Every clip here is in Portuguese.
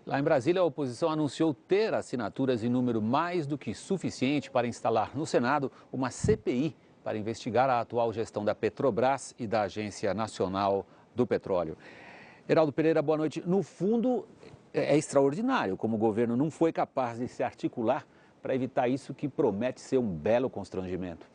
Lá em Brasília, a oposição anunciou ter assinaturas em número mais do que suficiente para instalar no Senado uma CPI para investigar a atual gestão da Petrobras e da Agência Nacional do Petróleo. Heraldo Pereira, boa noite. No fundo, é extraordinário como o governo não foi capaz de se articular para evitar isso que promete ser um belo constrangimento.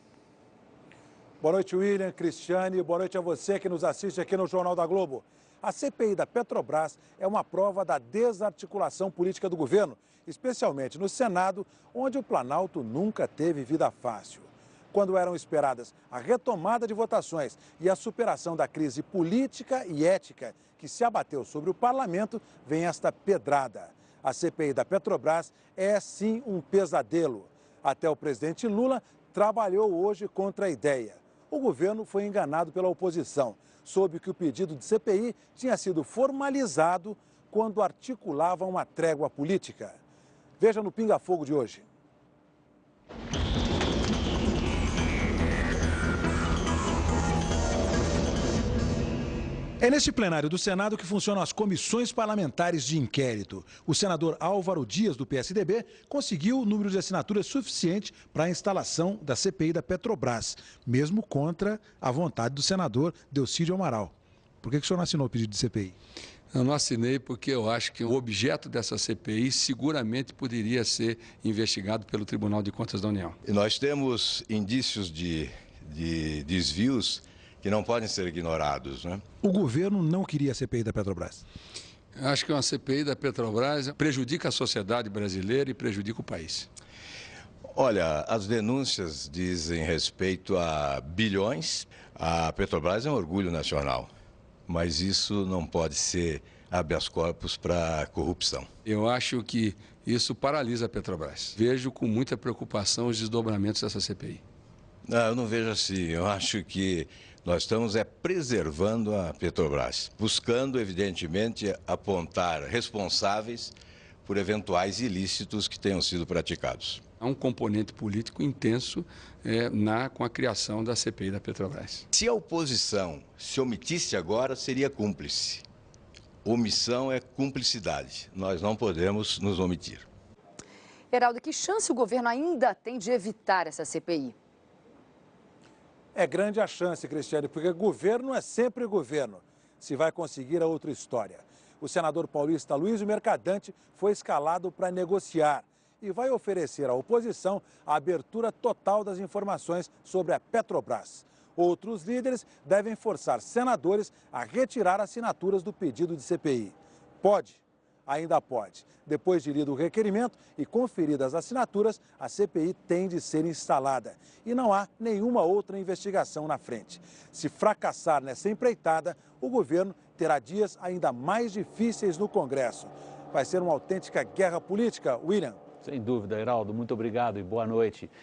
Boa noite, William, Cristiane, boa noite a você que nos assiste aqui no Jornal da Globo. A CPI da Petrobras é uma prova da desarticulação política do governo, especialmente no Senado, onde o Planalto nunca teve vida fácil. Quando eram esperadas a retomada de votações e a superação da crise política e ética que se abateu sobre o parlamento, vem esta pedrada. A CPI da Petrobras é sim um pesadelo. Até o presidente Lula trabalhou hoje contra a ideia. O governo foi enganado pela oposição. Soube que o pedido de CPI tinha sido formalizado quando articulava uma trégua política. Veja no Pinga Fogo de hoje. É neste plenário do Senado que funcionam as comissões parlamentares de inquérito. O senador Álvaro Dias, do PSDB, conseguiu o número de assinaturas suficiente para a instalação da CPI da Petrobras, mesmo contra a vontade do senador Delcídio Amaral. Por que o senhor não assinou o pedido de CPI? Eu não assinei porque eu acho que o objeto dessa CPI seguramente poderia ser investigado pelo Tribunal de Contas da União. E nós temos indícios de desvios que não podem ser ignorados, né? O governo não queria a CPI da Petrobras. Eu acho que uma CPI da Petrobras prejudica a sociedade brasileira e prejudica o país. Olha, as denúncias dizem respeito a bilhões. A Petrobras é um orgulho nacional, mas isso não pode ser habeas corpus para corrupção. Eu acho que isso paralisa a Petrobras. Vejo com muita preocupação os desdobramentos dessa CPI. Não, eu não vejo assim. Eu acho que nós estamos preservando a Petrobras, buscando, evidentemente, apontar responsáveis por eventuais ilícitos que tenham sido praticados. Há um componente político intenso com a criação da CPI da Petrobras. Se a oposição se omitisse agora, seria cúmplice. Omissão é cumplicidade. Nós não podemos nos omitir. Heraldo, que chance o governo ainda tem de evitar essa CPI? É grande a chance, Cristiane, porque governo é sempre governo. Se vai conseguir é outra história. O senador paulista Luísio Mercadante foi escalado para negociar e vai oferecer à oposição a abertura total das informações sobre a Petrobras. Outros líderes devem forçar senadores a retirar assinaturas do pedido de CPI. Pode? Ainda pode. Depois de lido o requerimento e conferidas as assinaturas, a CPI tem de ser instalada. E não há nenhuma outra investigação na frente. Se fracassar nessa empreitada, o governo terá dias ainda mais difíceis no Congresso. Vai ser uma autêntica guerra política, William. Sem dúvida, Heraldo. Muito obrigado e boa noite.